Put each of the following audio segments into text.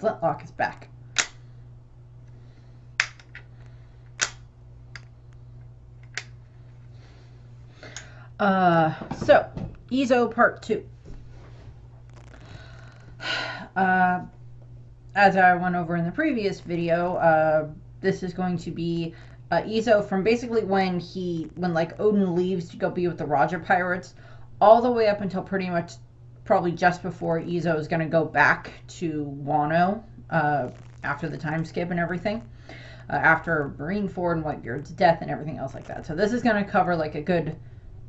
flintlock is back. So, Izo Part 2. As I went over in the previous video, this is going to be Izo from basically when like Odin leaves to go be with the Roger pirates, all the way up until pretty much probably just before Izo is going to go back to Wano after the time skip and everything, after Marineford and Whitebeard's death and everything else like that. So this is going to cover like a good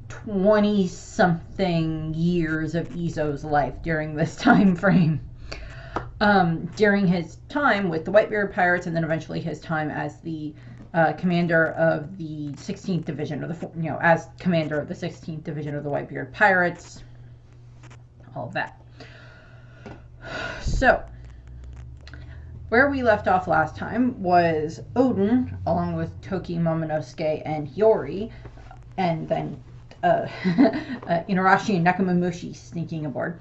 20-something years of Izo's life during this time frame. During his time with the Whitebeard Pirates, and then eventually his time as the commander of the 16th Division, or as commander of the 16th Division of the Whitebeard Pirates, all of that. So, where we left off last time was Odin, along with Toki, Momonosuke, and Hiyori, and then Inarashi and Nekomamushi sneaking aboard,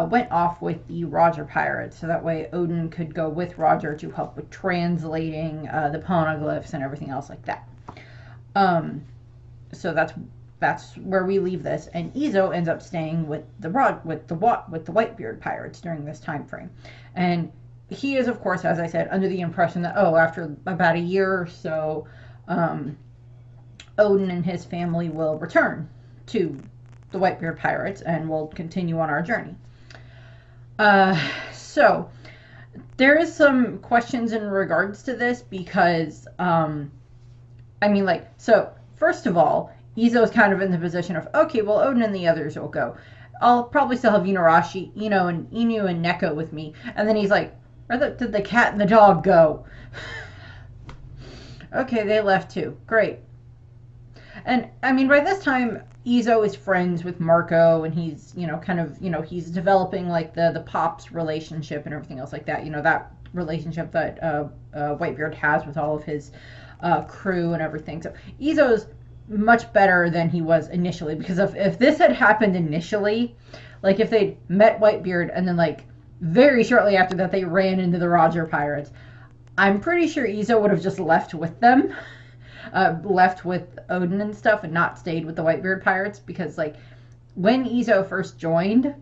went off with the Roger pirates, so that way Odin could go with Roger to help with translating the poneglyphs and everything else like that. So that's where we leave this, and Izo ends up staying with the Whitebeard pirates during this time frame, and he is, of course, as I said, under the impression that after about a year or so, Odin and his family will return to the Whitebeard Pirates and we'll continue on our journey. So there is some questions in regards to this because, first of all, Izo is kind of in the position of, okay, well, Odin and the others will go. I'll probably still have Inarashi, Inu and Neko with me. And then he's like, where did the cat and the dog go? Okay, they left too. Great. And, by this time, Izo is friends with Marco, and he's, he's developing, like, the Pops relationship and everything else like that. That relationship that Whitebeard has with all of his crew and everything. So Izo's much better than he was initially, because if this had happened initially, like, if they'd met Whitebeard and then, like, very shortly after that they ran into the Roger pirates, I'm pretty sure Izo would have just left with them. Left with Odin and stuff and not stayed with the Whitebeard pirates, because like when Izo first joined,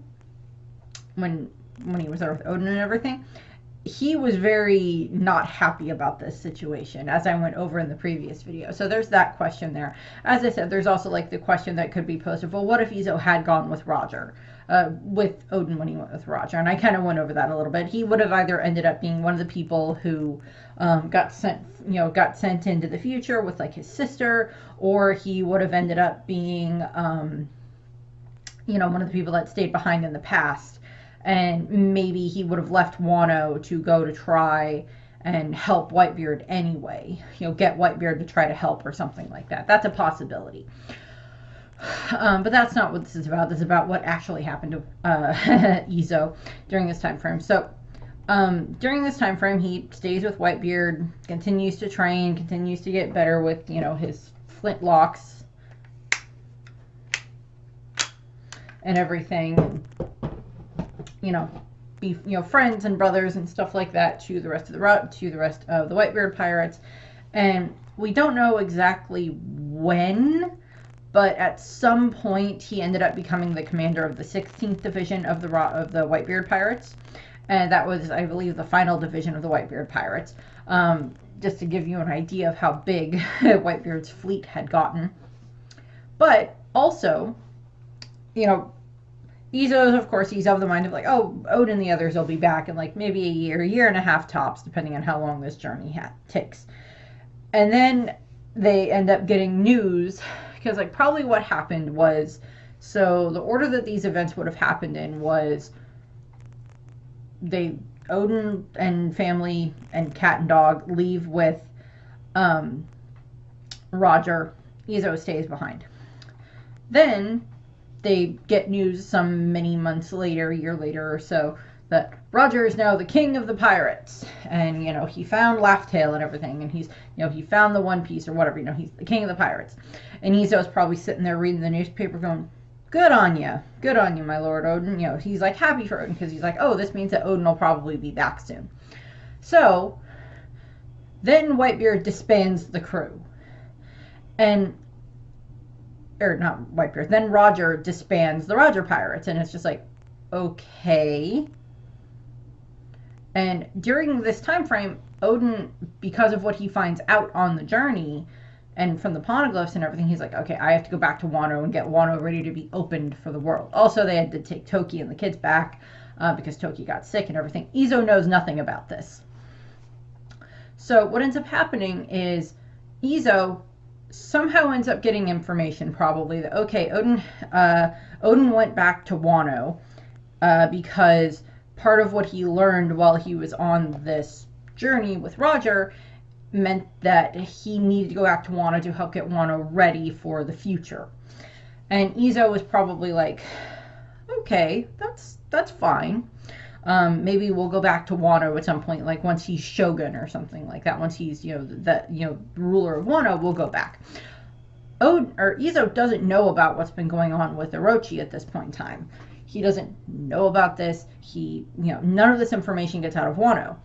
when he was there with Odin and everything, he was very not happy about this situation, as I went over in the previous video. So there's that question there. As I said, there's also like the question that could be posed of, well, what if Izo had gone with Roger, with Odin when he went with Roger? And I kind of went over that a little bit. He would have either ended up being one of the people who got sent into the future with like his sister, or he would have ended up being, one of the people that stayed behind in the past. And maybe he would have left Wano to go to try and help Whitebeard anyway. Get Whitebeard to try to help or something like that. That's a possibility. But that's not what this is about. This is about what actually happened to Izo during this time frame. So during this time frame, he stays with Whitebeard, continues to train, continues to get better with, his flintlocks and everything. Be friends and brothers and stuff like that to the rest of the Whitebeard pirates. And we don't know exactly when, but at some point he ended up becoming the commander of the 16th division of the Whitebeard pirates, and that was, I believe, the final division of the Whitebeard pirates. Just to give you an idea of how big Whitebeard's fleet had gotten. But also, Izo, of course, he's of the mind of like, Odin and the others will be back in like maybe a year and a half tops, depending on how long this journey takes. And then they end up getting news, because like probably what happened was, so the order that these events would have happened in was Odin and family and cat and dog leave with Roger. Izo stays behind. Then they get news some many months later, a year later or so, that Roger is now the king of the pirates. And, he found Laughtail and everything. And he's, he found the One Piece or whatever. He's the king of the pirates. And Izo's probably sitting there reading the newspaper going, good on you. Good on you, my lord Odin. You know, he's like happy for Odin because he's like, oh, this means that Odin will probably be back soon. So then Whitebeard disbands the crew. And, or not Whitebeard, then Roger disbands the Roger Pirates. And it's just like, okay. And during this time frame, Odin, because of what he finds out on the journey and from the poneglyphs and everything, he's like, okay, I have to go back to Wano and get Wano ready to be opened for the world. Also, they had to take Toki and the kids back because Toki got sick and everything. Izo knows nothing about this. So what ends up happening is Izo somehow ends up getting information, probably, that, okay, Odin went back to Wano because part of what he learned while he was on this journey with Roger meant that he needed to go back to Wano to help get Wano ready for the future. And Izo was probably like, okay, that's fine. Maybe we'll go back to Wano at some point, like once he's shogun or something like that. Once he's, the ruler of Wano, we'll go back. Izo doesn't know about what's been going on with Orochi at this point in time. He doesn't know about this. None of this information gets out of Wano.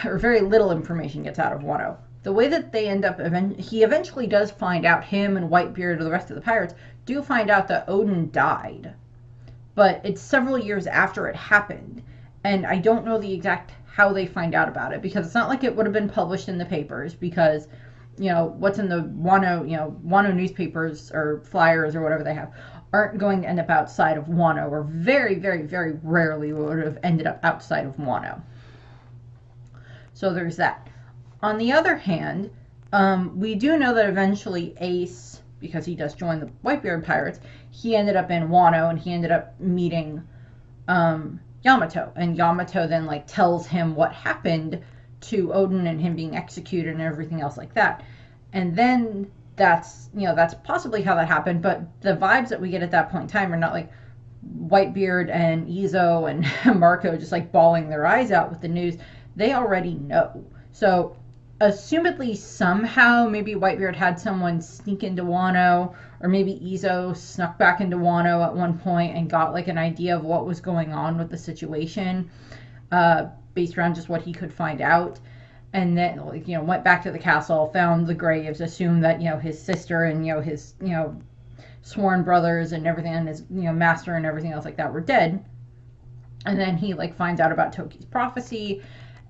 Or very little information gets out of Wano. The way that they end up, he eventually does find out, him and Whitebeard and the rest of the pirates do find out that Odin died. But it's several years after it happened. And I don't know the exact how they find out about it, because it's not like it would have been published in the papers, because, what's in the Wano newspapers or flyers or whatever they have aren't going to end up outside of Wano, or very, very, very rarely would have ended up outside of Wano. So there's that. On the other hand, we do know that eventually Ace, because he does join the Whitebeard Pirates, he ended up in Wano, and he ended up meeting Yamato. And Yamato then tells him what happened to Odin and him being executed and everything else like that. And then that's possibly how that happened, but the vibes that we get at that point in time are not like Whitebeard and Izo and Marco just bawling their eyes out with the news. They already know. So assumedly somehow maybe Whitebeard had someone sneak into Wano, or maybe Izo snuck back into Wano at one point and got an idea of what was going on with the situation, based around just what he could find out. And then went back to the castle, found the graves, assumed that his sister and his sworn brothers and everything, and his master and everything else like that were dead. And then he finds out about Toki's prophecy.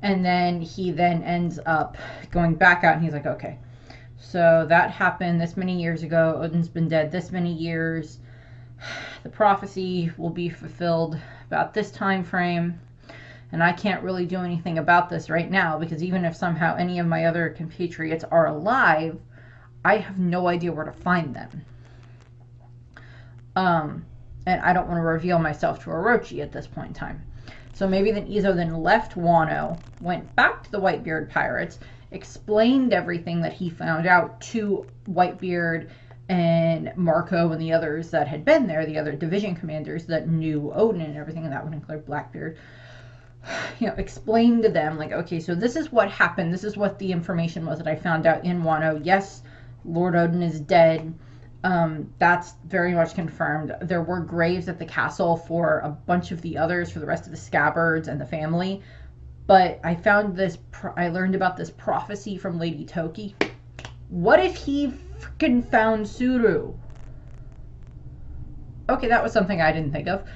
And then he then ends up going back out, and he's like, okay, so that happened this many years ago. Odin's been dead this many years. The prophecy will be fulfilled about this time frame. And I can't really do anything about this right now, because even if somehow any of my other compatriots are alive, I have no idea where to find them. And I don't want to reveal myself to Orochi at this point in time. So maybe then Izo then left Wano, went back to the Whitebeard Pirates, explained everything that he found out to Whitebeard and Marco and the others that had been there, the other division commanders that knew Odin and everything, and that would include Blackbeard. Explained to them, okay, so this is what happened. This is what the information was that I found out in Wano. Yes, Lord Odin is dead. That's very much confirmed. There were graves at the castle for a bunch of the others, for the rest of the Scabbards and the family. But I found this, I learned about this prophecy from Lady Toki. What if he freaking found Suru? Okay, that was something I didn't think of.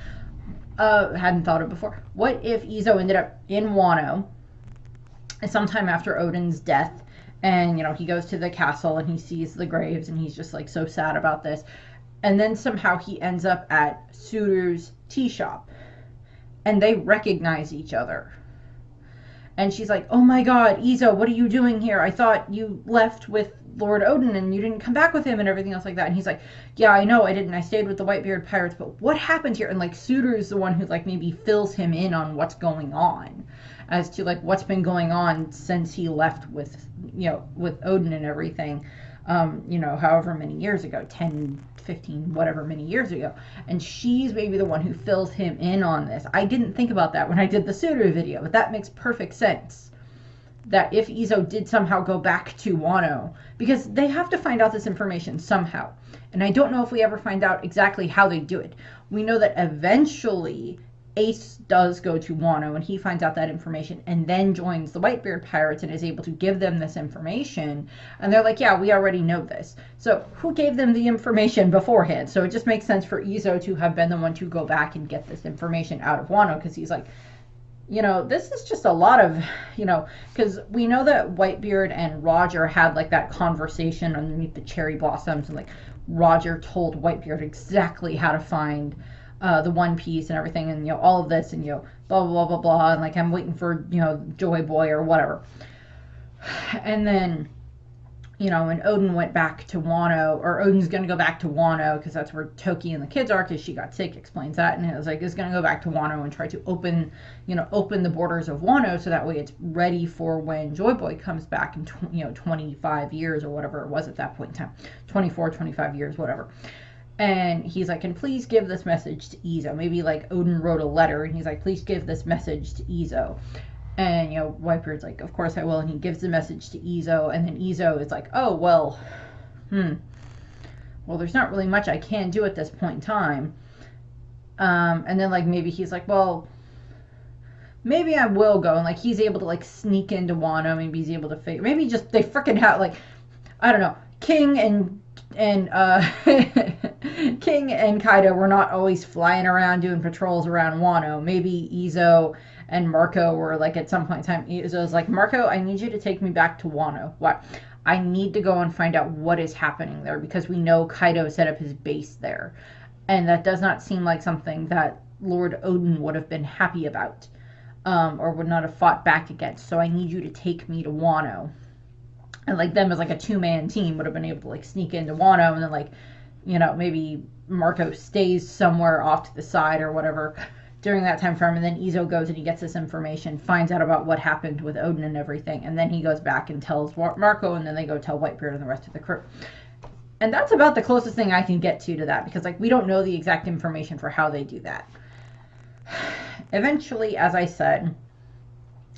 Hadn't thought of before. What if Izo ended up in Wano sometime after Odin's death, and he goes to the castle and he sees the graves and he's just so sad about this, and then somehow he ends up at Suru's tea shop and they recognize each other, and she's like, oh my god, Izo, what are you doing here? I thought you left with Lord Odin and you didn't come back with him and everything else like that. And he's like, yeah, I know I didn't. I stayed with the Whitebeard Pirates, but what happened here? And Suru's the one who maybe fills him in on what's going on, as to what's been going on since he left with with Odin and everything, however many years ago, 10, 15, whatever many years ago. And she's maybe the one who fills him in on this. I didn't think about that when I did the Suru video, but that makes perfect sense. that if Izo did somehow go back to Wano, because they have to find out this information somehow. And I don't know if we ever find out exactly how they do it. We know that eventually Ace does go to Wano and he finds out that information and then joins the Whitebeard pirates and is able to give them this information. And they're like, yeah, we already know this. So who gave them the information beforehand? So it just makes sense for Izo to have been the one to go back and get this information out of Wano, because he's like, this is just a lot of, because we know that Whitebeard and Roger had like that conversation underneath the cherry blossoms, and like Roger told Whitebeard exactly how to find the One Piece and everything, and all of this, and blah blah blah blah blah, and like I'm waiting for Joy Boy or whatever. And then when Odin went back to Wano, or Odin's going to go back to Wano, because that's where Toki and the kids are, because she got sick, explains that, and it was like, is going to go back to Wano and try to open the borders of Wano, so that way it's ready for when Joy Boy comes back in 25 years or whatever it was at that point in time, 24, 25 years, whatever. And he's like, and please give this message to Izo. Maybe like Odin wrote a letter, and he's like, please give this message to Izo. And, Whitebeard's like, of course I will. And he gives the message to Izo. And then Izo is like, oh, well, there's not really much I can do at this point in time. And then, like, maybe he's like, well, maybe I will go. And, like, he's able to, like, sneak into Wano. Maybe he's able to figure. Maybe just they freaking have, like, I don't know. King and King and Kaido were not always flying around doing patrols around Wano. Maybe Izo and Marco were like, at some point in time, Izo was like, Marco, I need you to take me back to Wano. What? I need to go and find out what is happening there, because we know Kaido set up his base there. And that does not seem like something that Lord Odin would have been happy about, or would not have fought back against. So I need you to take me to Wano. And like them as like a two-man team would have been able to like sneak into Wano, and then like, maybe Marco stays somewhere off to the side or whatever during that time frame, and then Izo goes and he gets this information, finds out about what happened with Odin and everything, and then he goes back and tells Marco, and then they go tell Whitebeard and the rest of the crew. And that's about the closest thing I can get to that, because like we don't know the exact information for how they do that. Eventually, as I said,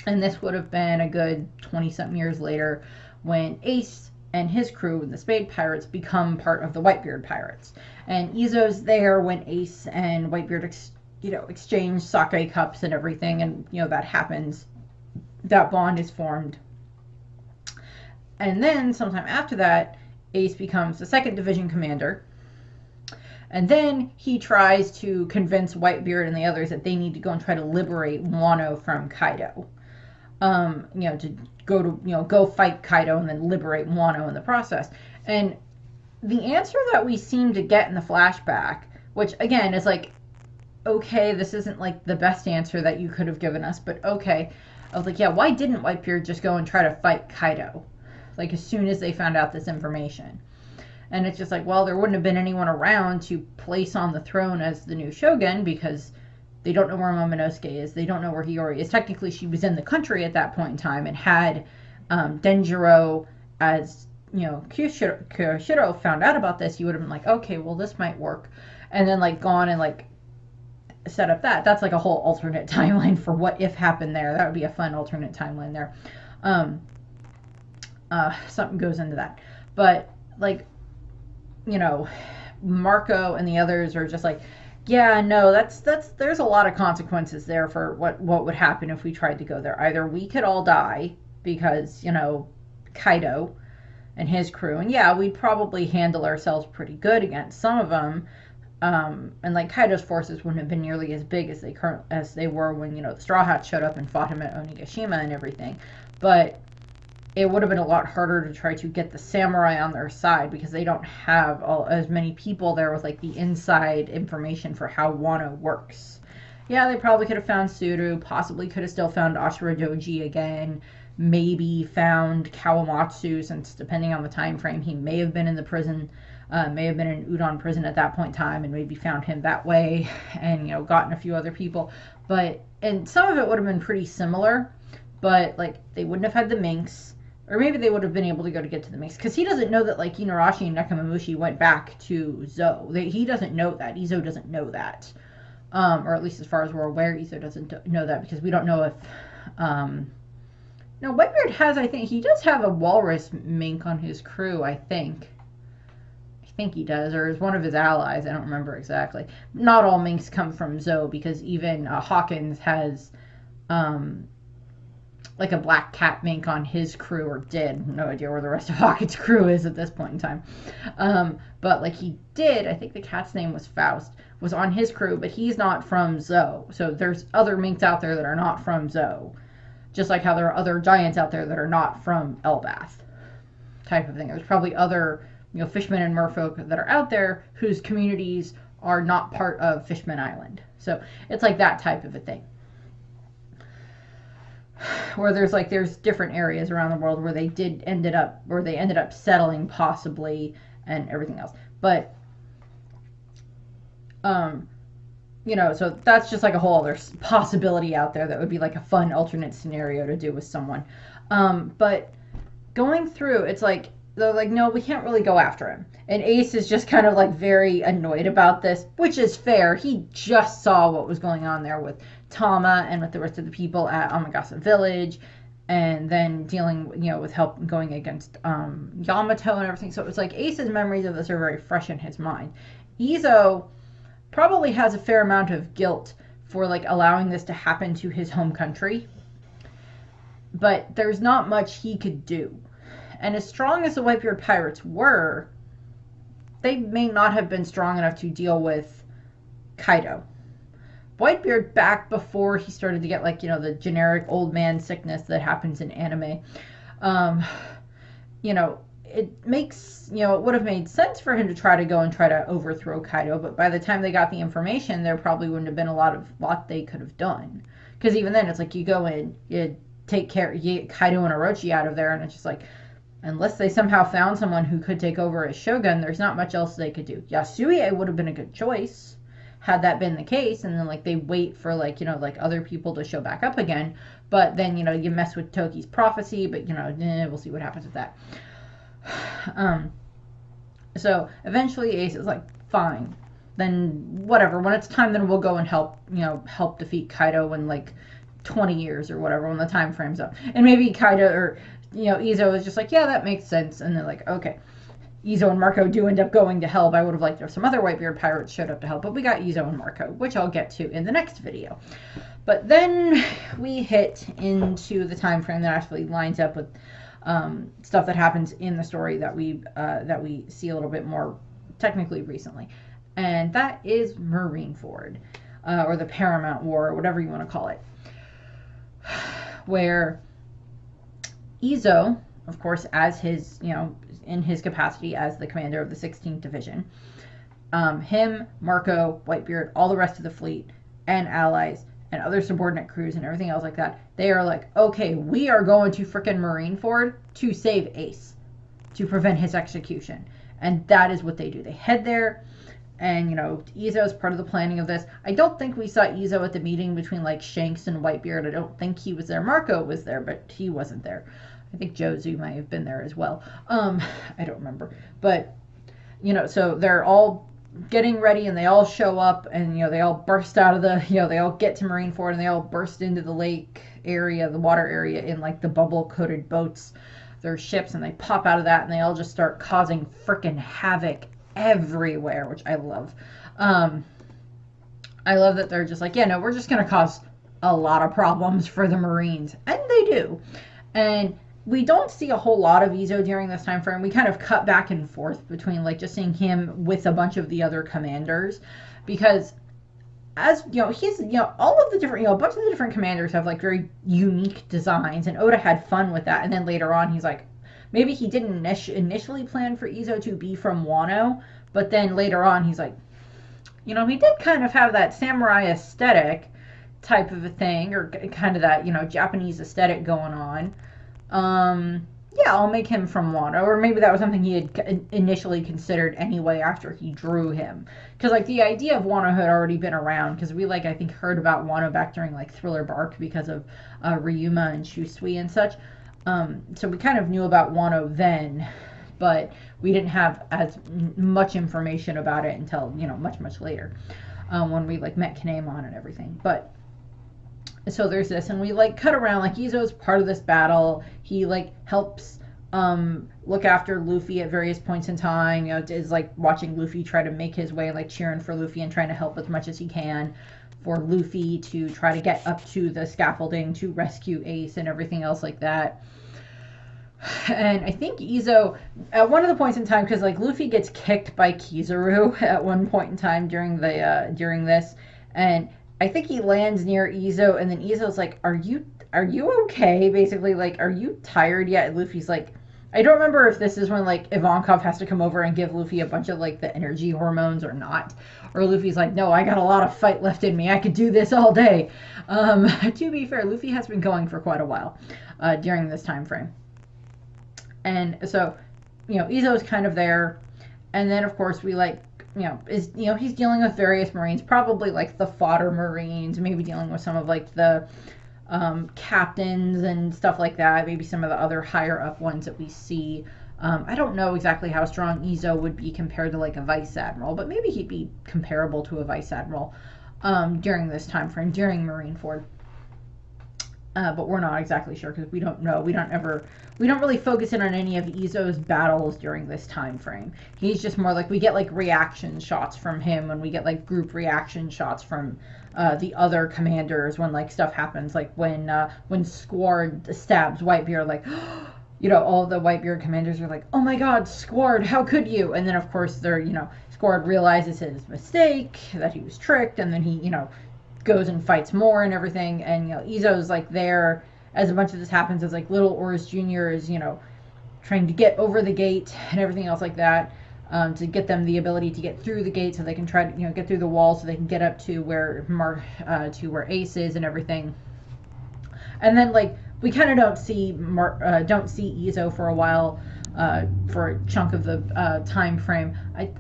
and this would have been a good 20-something years later, when Ace and his crew, the Spade Pirates, become part of the Whitebeard Pirates. And Izo's there when Ace and Whitebeard exchange sake cups and everything, and that happens. That bond is formed. And then sometime after that, Ace becomes the 2nd Division commander. And then he tries to convince Whitebeard and the others that they need to go and try to liberate Wano from Kaido. To go fight Kaido and then liberate Wano in the process. And the answer that we seem to get in the flashback, which again is like, okay, this isn't like the best answer that you could have given us, but okay. I was like, yeah, why didn't Whitebeard just go and try to fight Kaido? Like as soon as they found out this information. And it's just like, well, there wouldn't have been anyone around to place on the throne as the new shogun, because they don't know where Momonosuke is. They don't know where Hiyori is. Technically, she was in the country at that point in time, and had Denjiro, as Kyoshiro found out about this, he would have been like, okay, well, this might work. And then like gone and like set up that. That's like a whole alternate timeline for what if happened there. That would be a fun alternate timeline there. Something goes into that. But like, Marco and the others are just like, yeah, no, that's there's a lot of consequences there for what would happen if we tried to go there. Either we could all die because, Kaido and his crew, and yeah, we'd probably handle ourselves pretty good against some of them. And like Kaido's forces wouldn't have been nearly as big as they were when, the Straw Hats showed up and fought him at Onigashima and everything. But it would have been a lot harder to try to get the samurai on their side, because they don't have as many people there with like the inside information for how Wano works. Yeah, they probably could have found Suru, possibly could have still found Ashura Doji again, maybe found Kawamatsu, since depending on the time frame, he may have been in the prison, may have been in Udon prison at that point in time, and maybe found him that way, and gotten a few other people. And some of it would have been pretty similar, but like they wouldn't have had the Minks. Or maybe they would have been able to get to the Minks. Because he doesn't know that, like, Inuarashi and Nekomamushi went back to Zou. He doesn't know that. Izo doesn't know that. Or at least as far as we're aware, Izo doesn't know that. Because we don't know if No, Whitebeard has, I think, he does have a walrus mink on his crew, I think. I think he does, or is one of his allies. I don't remember exactly. Not all minks come from Zoe, because even Hawkins has like a black cat mink on his crew, or did. No idea where the rest of Hawkins' crew is at this point in time. But like he did, I think the cat's name was Faust, was on his crew, but he's not from Zoe. So there's other minks out there that are not from Zoe. Just like how there are other giants out there that are not from Elbath, type of thing. There's probably other, fishmen and merfolk that are out there whose communities are not part of Fishman Island. So it's like that type of a thing. Where there's different areas around the world where they ended up settling possibly and everything else. But so that's just like a whole other possibility out there that would be like a fun alternate scenario to do with someone. But going through, it's like, they're like, no, we can't really go after him. And Ace is just kind of like very annoyed about this, which is fair. He just saw what was going on there with Tama and with the rest of the people at Amagasa Village, and then dealing, with help going against Yamato and everything. So it was like Ace's memories of this are very fresh in his mind. Izo probably has a fair amount of guilt for like allowing this to happen to his home country, but there's not much he could do. And as strong as the Whitebeard pirates were, they may not have been strong enough to deal with Kaido. Whitebeard, back before he started to get the generic old man sickness that happens in anime, it makes, it would have made sense for him to try to overthrow Kaido, but by the time they got the information, there probably wouldn't have been a lot they could have done. Because even then, it's like you go in, you take care, you get Kaido and Orochi out of there, and it's just like, unless they somehow found someone who could take over as Shogun, there's not much else they could do. Yasue would have been a good choice had that been the case, and then they wait for other people to show back up again. But then you mess with Toki's prophecy, but we'll see what happens with that. So eventually Ace is like, fine, then whatever. When it's time, then we'll go and help defeat Kaido in 20 years or whatever, when the time frame's up. And maybe Kaido or Izo is just like, yeah, that makes sense. And they're like, okay. Izo and Marco do end up going to help. I would have liked if some other Whitebeard pirates showed up to help, but we got Izo and Marco, which I'll get to in the next video. But then we hit into the time frame that actually lines up with stuff that happens in the story that we see a little bit more technically recently, and that is Marineford, or the Paramount War, or whatever you want to call it, where Izo, of course, as his in his capacity as the commander of the 16th Division, him, Marco, Whitebeard, all the rest of the fleet, and allies, and other subordinate crews and everything else like that, they are like, okay, we are going to frickin' Marineford to save Ace, to prevent his execution. And that is what they do. They head there, and Izo is part of the planning of this. I don't think we saw Izo at the meeting between Shanks and Whitebeard. I don't think he was there. Marco was there, but he wasn't there. I think Jozu might have been there as well. I don't remember. But, so they're all getting ready, and they all show up, and, they all burst out of the, they all get to Marineford, and they all burst into the lake area, the water area, in, the bubble-coated boats, their ships, and they pop out of that, and they all just start causing frickin' havoc everywhere, which I love. I love that they're just like, yeah, no, we're just going to cause a lot of problems for the Marines. And they do. And we don't see a whole lot of Izo during this time frame. We kind of cut back and forth between just seeing him with a bunch of the other commanders, because as he's all of the different a bunch of the different commanders have very unique designs, and Oda had fun with that. And then later on, he's like, maybe he didn't initially plan for Izo to be from Wano, but then later on he's like, he did kind of have that samurai aesthetic type of a thing, or kind of that Japanese aesthetic going on. Yeah, I'll make him from Wano. Or maybe that was something he had initially considered anyway after he drew him. Because, the idea of Wano had already been around. Because we, I think, heard about Wano back during, Thriller Bark because of Ryuma and Shusui and such. So we kind of knew about Wano then. But we didn't have as much information about it until, much, much later. When we, met Kinemon and everything. But so there's this, and we like cut around, like Izo's part of this battle. He like helps look after Luffy at various points in time, you know, is like watching Luffy try to make his way, like cheering for Luffy and trying to help as much as he can for Luffy to try to get up to the scaffolding to rescue Ace and everything else like that. And I think Izo, at one of the points in time, because like Luffy gets kicked by Kizaru at one point in time during the during this, and I think he lands near Izo, and then Izo's like, are you okay? Basically, like, are you tired yet? And Luffy's like, I don't remember if this is when like Ivankov has to come over and give Luffy a bunch of like the energy hormones or not. Or Luffy's like, no, I got a lot of fight left in me. I could do this all day. To be fair, Luffy has been going for quite a while during this time frame. And so, you know, Izo's kind of there. And then, of course, we like, he's dealing with various Marines, probably like the fodder Marines, maybe dealing with some of like the captains and stuff like that, maybe some of the other higher up ones that we see. I don't know exactly how strong Izo would be compared to like a vice admiral, but maybe he'd be comparable to a vice admiral during this time frame, during Marineford. But we're not exactly sure because we don't know. We don't really focus in on any of Izo's battles during this time frame. He's just more like, we get like reaction shots from him, and we get like group reaction shots from the other commanders when like stuff happens, like when Squard stabs Whitebeard, like all the Whitebeard commanders are like, oh my god, Squard, how could you? And then of course Squard realizes his mistake, that he was tricked, and then he goes and fights more and everything. And Izo's like there as a bunch of this happens, as like little Oris Jr. is trying to get over the gate and everything else like that, to get them the ability to get through the gate so they can try to get through the wall so they can get up to where Ace is and everything. And then like we kind of don't see Izo for a while, for a chunk of the time frame.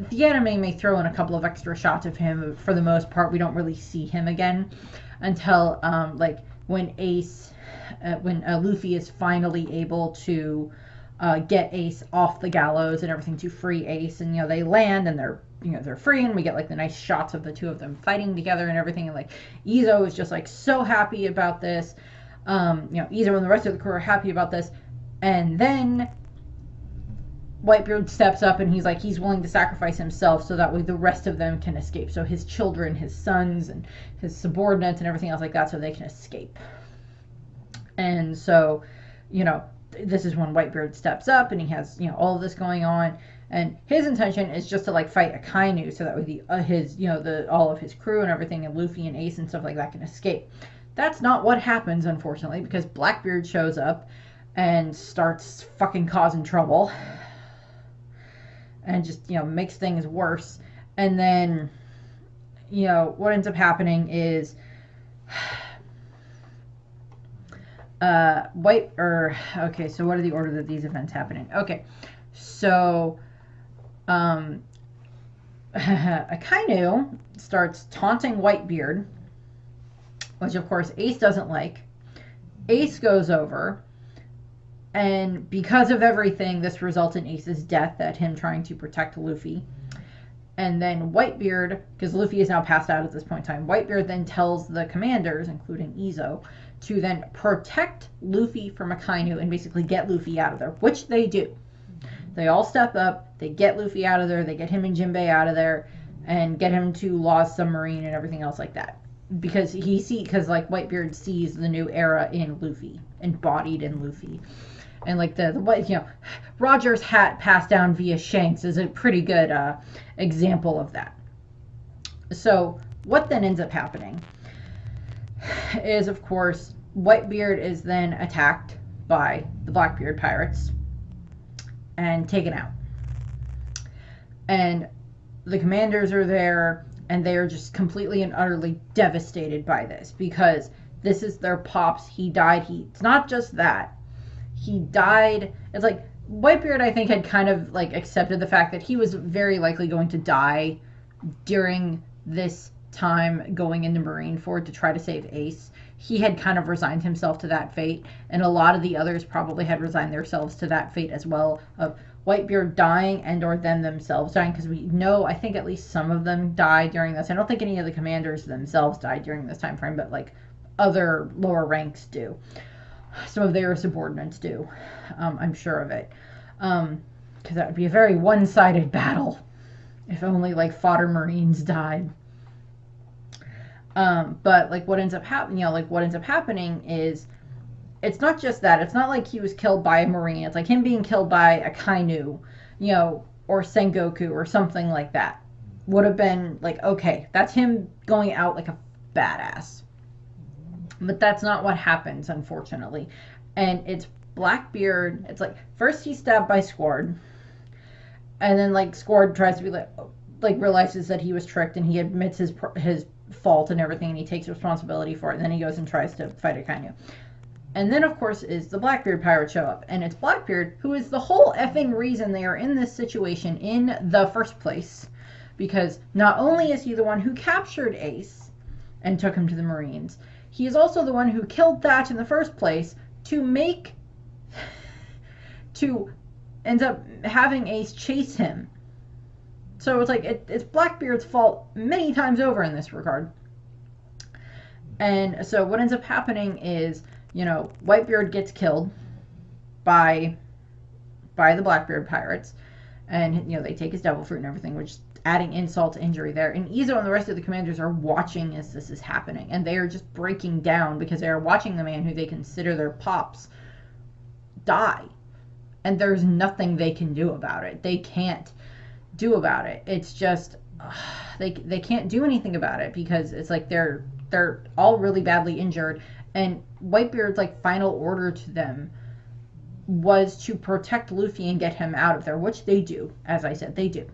The anime may throw in a couple of extra shots of him. For the most part, we don't really see him again until like when Luffy is finally able to get Ace off the gallows and everything, to free Ace, and they land and they're free, and we get like the nice shots of the two of them fighting together and everything, and like Izo is just like so happy about this. Izo and the rest of the crew are happy about this, and then Whitebeard steps up and he's willing to sacrifice himself so that way the rest of them can escape. So his children, his sons, and his subordinates and everything else like that, so they can escape. And so, this is when Whitebeard steps up, and he has, all of this going on, and his intention is just to like fight Akainu so that way all of his crew and everything, and Luffy and Ace and stuff like that, can escape. That's not what happens, unfortunately, because Blackbeard shows up and starts fucking causing trouble and just makes things worse. And then what ends up happening is okay, so what are the order of these events happening? Okay, so Akainu starts taunting Whitebeard, which of course Ace doesn't like. Ace goes over, and because of everything, this results in Ace's death at him trying to protect Luffy. And then Whitebeard, because Luffy is now passed out at this point in time, Whitebeard then tells the commanders, including Izo, to then protect Luffy from Akainu and basically get Luffy out of there, which they do. They all step up, they get Luffy out of there, they get him and Jinbei out of there, and get him to Law's submarine and everything else like that. Because like Whitebeard sees the new era in Luffy, embodied in Luffy. And like Roger's hat passed down via Shanks is a pretty good example of that. So what then ends up happening is, of course, Whitebeard is then attacked by the Blackbeard pirates and taken out. And the commanders are there, and they are just completely and utterly devastated by this, because this is their pops. He died. It's not just that. He died. It's like Whitebeard, I think, had kind of like accepted the fact that he was very likely going to die during this time going into Marineford to try to save Ace. He had kind of resigned himself to that fate, and a lot of the others probably had resigned themselves to that fate as well, of Whitebeard dying and or them themselves dying, because we know, I think at least some of them died during this. I don't think any of the commanders themselves died during this time frame, but like other lower ranks do. Some of their subordinates do. I'm sure of it. Because that would be a very one-sided battle if only like fodder Marines died. But like what ends up happening, what ends up happening is it's not just that. It's not like he was killed by a Marine. It's like him being killed by a Kainu, or Sengoku or something like that. Would have been like, okay, that's him going out like a badass. But that's not what happens, unfortunately. And it's Blackbeard. It's like first he's stabbed by Squard, and then like Squard tries to be like realizes that he was tricked, and he admits his fault and everything, and he takes responsibility for it. And then he goes and tries to fight a Kainu. And then, of course, is the Blackbeard pirates show up. And it's Blackbeard who is the whole effing reason they are in this situation in the first place. Because not only is he the one who captured Ace and took him to the Marines, he is also the one who killed Thatch in the first place to end up having Ace chase him. So it's like, it's Blackbeard's fault many times over in this regard. And so what ends up happening is, Whitebeard gets killed by the Blackbeard pirates, and they take his devil fruit and everything, which is adding insult to injury there. And Izo and the rest of the commanders are watching as this is happening, and they are just breaking down because they are watching the man who they consider their pops die, and there's nothing they can do about it. They can't do about it. It's just they can't do anything about it because it's like they're all really badly injured. And Whitebeard's like final order to them was to protect Luffy and get him out of there, which they do. As I said, they do.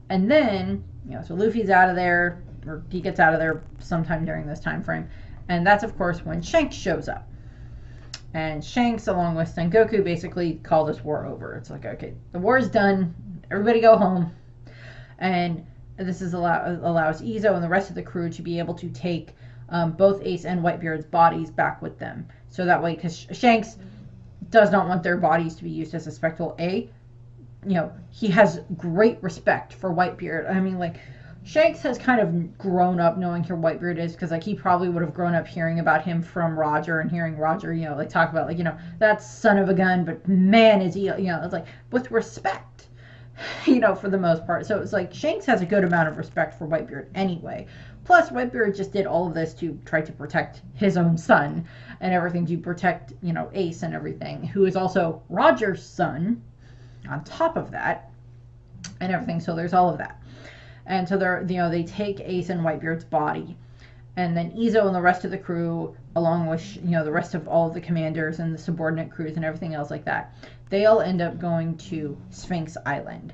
And then, so Luffy's out of there, or he gets out of there sometime during this time frame. And that's, of course, when Shanks shows up. And Shanks, along with Sengoku, basically call this war over. It's like, okay, the war is done. Everybody go home. And this allows Izo and the rest of the crew to be able to take both Ace and Whitebeard's bodies back with them. So that way, because Shanks does not want their bodies to be used as a spectacle. He has great respect for Whitebeard. I mean, like, Shanks has kind of grown up knowing who Whitebeard is, because, like, he probably would have grown up hearing about him from Roger and hearing Roger, like, talk about, like, that son of a gun, but man, is he, it's like, with respect, for the most part. So it's like, Shanks has a good amount of respect for Whitebeard anyway. Plus, Whitebeard just did all of this to try to protect his own son and everything, to protect, Ace and everything, who is also Roger's son on top of that and everything. So there's all of that. And so they take Ace and Whitebeard's body, and then Izo and the rest of the crew, along with the rest of all of the commanders and the subordinate crews and everything else like that, they all end up going to Sphinx Island,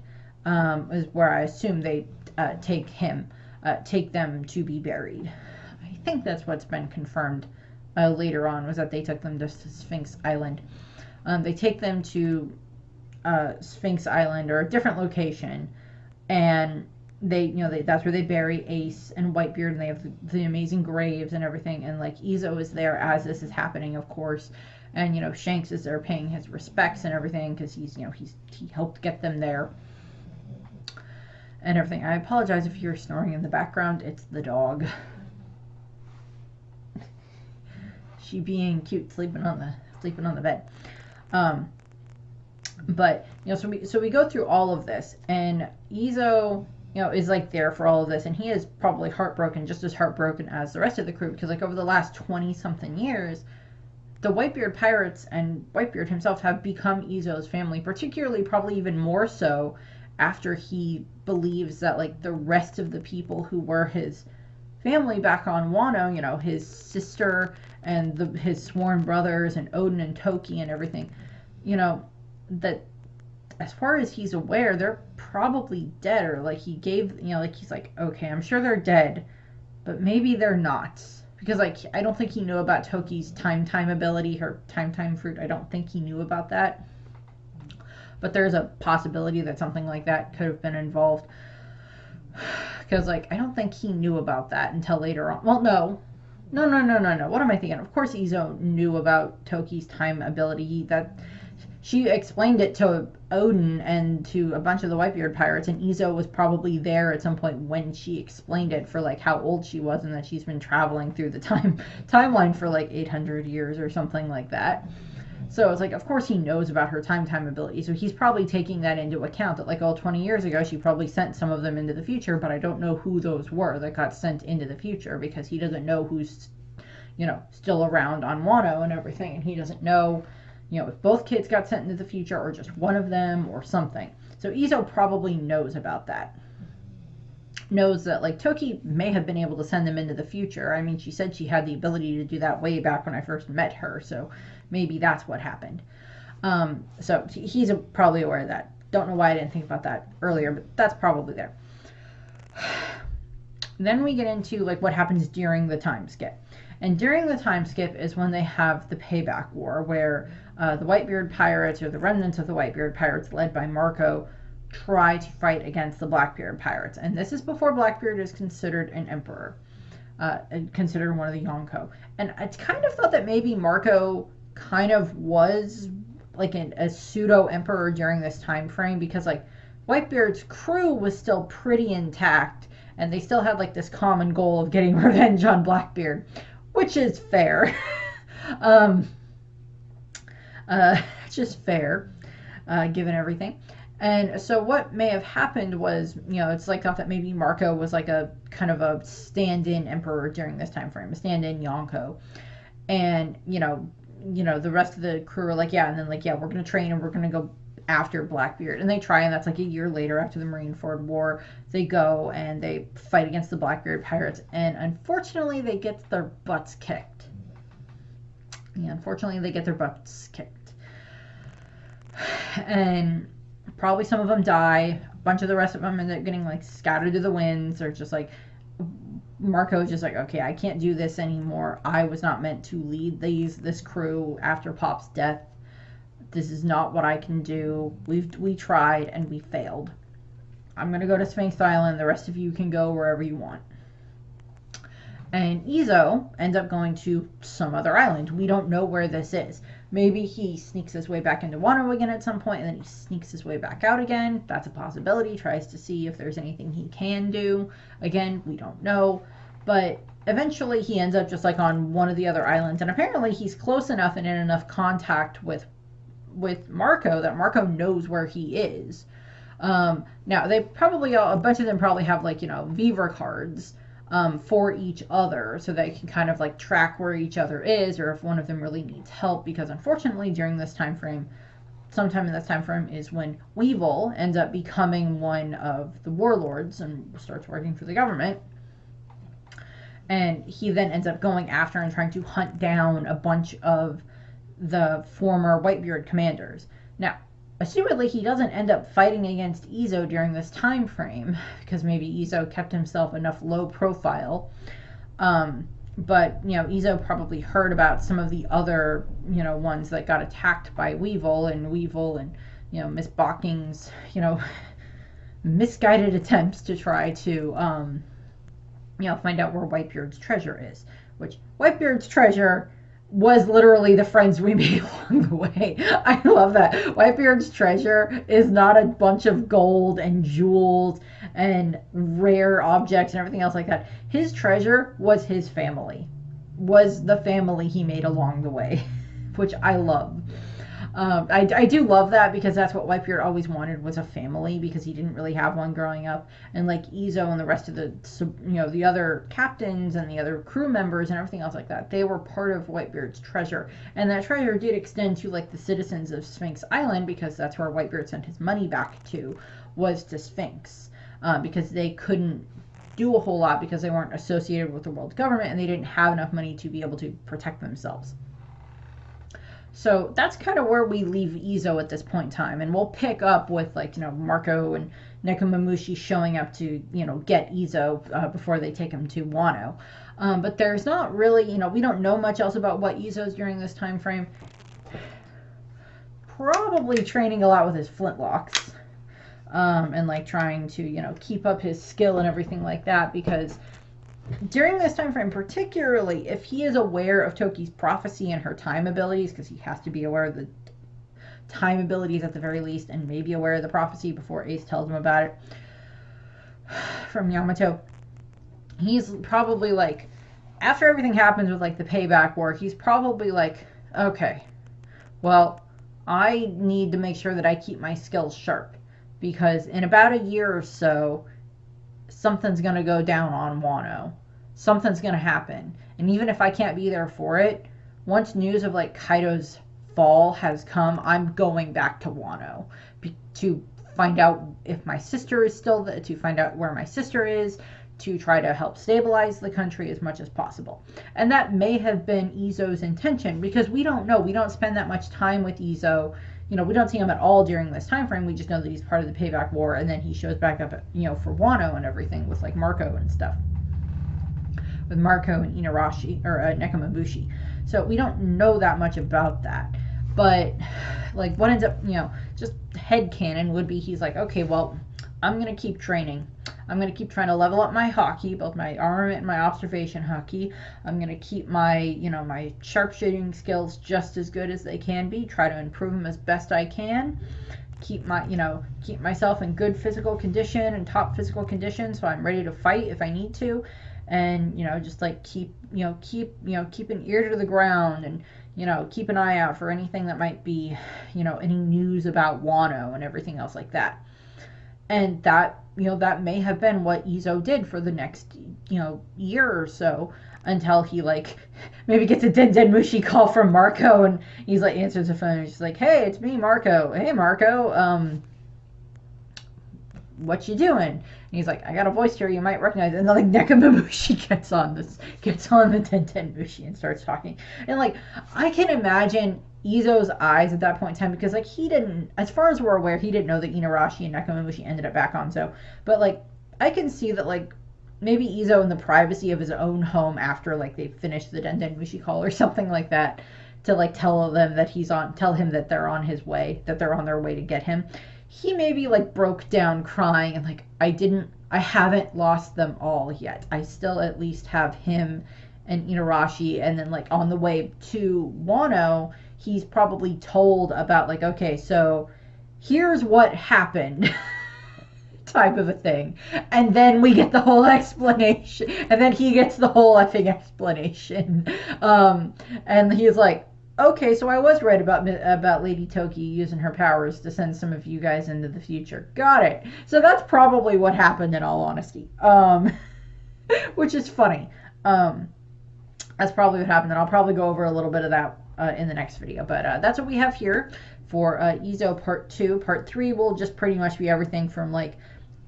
is where I assume they take them to be buried. I think that's what's been confirmed later on, was that they took them to Sphinx Island. They take them to Sphinx Island, or a different location, and that's where they bury Ace and Whitebeard, and they have the amazing graves and everything. And like, Izo is there as this is happening, of course, and Shanks is there paying his respects and everything, because he helped get them there and everything. I apologize if you're snoring in the background. It's the dog. She being cute, sleeping on the bed. But so we go through all of this, and Izo is like there for all of this, and he is probably heartbroken, just as heartbroken as the rest of the crew, because like over the last 20 something years, the Whitebeard pirates and Whitebeard himself have become Izo's family, particularly probably even more so after he believes that like the rest of the people who were his family back on Wano, his sister and his sworn brothers and Odin and Toki and everything, that as far as he's aware, they're probably dead, or like he gave, he's like, okay, I'm sure they're dead, but maybe they're not, because like I don't think he knew about Toki's time ability, her time fruit. I don't think he knew about that, but there's a possibility that something like that could have been involved, because like I don't think he knew about that until later on. Well, no. What am I thinking? Of course Izo knew about Toki's time ability. she explained it to Odin and to a bunch of the Whitebeard pirates, and Izo was probably there at some point when she explained it for like how old she was and that she's been traveling through the timeline for like 800 years or something like that. So it's like, of course he knows about her time ability. So he's probably taking that into account that like, oh, 20 years ago, she probably sent some of them into the future, but I don't know who those were that got sent into the future because he doesn't know who's, still around on Wano and everything. And he doesn't know, if both kids got sent into the future or just one of them or something. So Izo probably knows about that. Knows that like Toki may have been able to send them into the future. I mean, she said she had the ability to do that way back when I first met her. So maybe that's what happened. So he's probably aware of that. Don't know why I didn't think about that earlier, but that's probably there. Then we get into like what happens during the time skip. And during the time skip is when they have the payback war, where the Whitebeard pirates, or the remnants of the Whitebeard pirates led by Marco, try to fight against the Blackbeard pirates. And this is before Blackbeard is considered an emperor, considered one of the Yonko. And I kind of thought that maybe Marco kind of was like a pseudo emperor during this time frame, because like Whitebeard's crew was still pretty intact and they still had like this common goal of getting revenge on Blackbeard, which is fair. Just fair, given everything. And so what may have happened was, it's like thought that maybe Marco was like a kind of a stand-in emperor during this time frame, a stand-in Yonko. And, the rest of the crew are like, yeah, and then like, yeah, we're going to train and we're going to go after Blackbeard. And they try, and that's like a year later after the Marineford War. They go and they fight against the Blackbeard pirates, and unfortunately they get their butts kicked. Yeah, unfortunately they get their butts kicked. And probably some of them die. A bunch of the rest of them end up getting like scattered to the winds, or just like Marco's just like, okay, I can't do this anymore. I was not meant to lead this crew after Pop's death. This is not what I can do. We tried and we failed. I'm gonna go to Sphinx Island. The rest of you can go wherever you want. And Izo ends up going to some other island. We don't know where this is. Maybe he sneaks his way back into Wano again at some point, and then he sneaks his way back out again. That's a possibility. Tries to see if there's anything he can do. Again, we don't know. But eventually he ends up just like on one of the other islands. And apparently he's close enough and in enough contact with Marco that Marco knows where he is. Now, they probably, a bunch of them probably have like, Viva cards for each other, so they can kind of like track where each other is, or if one of them really needs help, because unfortunately during this time frame, sometime in this time frame is when Weevil ends up becoming one of the warlords and starts working for the government. And he then ends up going after and trying to hunt down a bunch of the former Whitebeard commanders. Now, assumedly he doesn't end up fighting against Izo during this time frame, because maybe Izo kept himself enough low profile. But, Izo probably heard about some of the other, ones that got attacked by Weevil and Miss Balking's, misguided attempts to try to, find out where Whitebeard's treasure is. Which, Whitebeard's treasure was literally the friends we made along the way. I love that. Whitebeard's treasure is not a bunch of gold and jewels and rare objects and everything else like that. His treasure was his family. Was the family he made along the way, which I love. I do love that, because that's what Whitebeard always wanted, was a family, because he didn't really have one growing up. And like Izo and the rest of the other captains and the other crew members and everything else like that, they were part of Whitebeard's treasure. And that treasure did extend to like the citizens of Sphinx Island, because that's where Whitebeard sent his money back to, was to Sphinx, because they couldn't do a whole lot because they weren't associated with the world government and they didn't have enough money to be able to protect themselves. So that's kind of where we leave Izo at this point in time. And we'll pick up with Marco and Nekomamushi showing up to, get Izo before they take him to Wano. But there's not really, we don't know much else about what Izo's during this time frame. Probably training a lot with his flintlocks. And trying to, keep up his skill and everything like that, because during this time frame, particularly if he is aware of Toki's prophecy and her time abilities, because he has to be aware of the time abilities at the very least, and maybe aware of the prophecy before Ace tells him about it from Yamato. He's probably like, after everything happens with like the payback war, he's probably like, okay, well, I need to make sure that I keep my skills sharp, because in about a year or so, something's going to go down on Wano. Something's going to happen. And even if I can't be there for it, once news of like Kaido's fall has come, I'm going back to Wano to find out if my sister is still there, to find out where my sister is, to try to help stabilize the country as much as possible. And that may have been Izo's intention, because we don't know. We don't spend that much time with Izo. You know, we don't see him at all during this time frame. We just know that he's part of the payback war, and then he shows back up, you know, for Wano and everything with like Marco and stuff. With Marco and Inarashi, or Nekomamushi. So we don't know that much about that. But like what ends up, you know, just headcanon would be he's like, okay, well, I'm going to keep training. I'm going to keep trying to level up my Haki, both my armament and my observation Haki. I'm going to keep my, you know, my sharpshooting skills just as good as they can be. Try to improve them as best I can. Keep myself in good physical condition and top physical condition, so I'm ready to fight if I need to. And, you know, just like keep an ear to the ground, and, you know, keep an eye out for anything that might be, you know, any news about Wano and everything else like that. And that, you know, that may have been what Izo did for the next, you know, year or so, until he like maybe gets a Den Mushi call from Marco, and he's like answers the phone, and he's like, hey, it's me, Marco. Hey, Marco, what you doing? And he's like, I got a voice here you might recognize. And then like Nekomamushi gets on the Den Mushi and starts talking. And like, I can imagine Izo's eyes at that point in time, because like he didn't, as far as we're aware, he didn't know that Inarashi and Nekomamushi ended up back on Zo. But like, I can see that like maybe Izo in the privacy of his own home, after like they finished the Den Mushi call or something like that, to like tell him that they're on his way, that they're on their way to get him. He maybe like broke down crying and like, I haven't lost them all yet. I still at least have him and Inarashi. And then like on the way to Wano, he's probably told about like, okay, so here's what happened type of a thing. And then we get the whole explanation. And then he gets the whole effing explanation. And he's like, okay, so I was right about Lady Toki using her powers to send some of you guys into the future. Got it. So that's probably what happened, in all honesty. Which is funny. That's probably what happened, and I'll probably go over a little bit of that in the next video. But that's what we have here for Izo Part 2. Part 3 will just pretty much be everything from like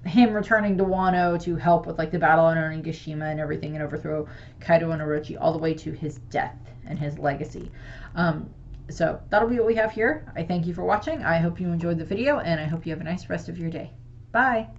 him returning to Wano to help with like the battle on Onigashima and everything, and overthrow Kaido and Orochi, all the way to his death and his legacy. So that'll be what we have here. I thank you for watching. I hope you enjoyed the video, and I hope you have a nice rest of your day. Bye!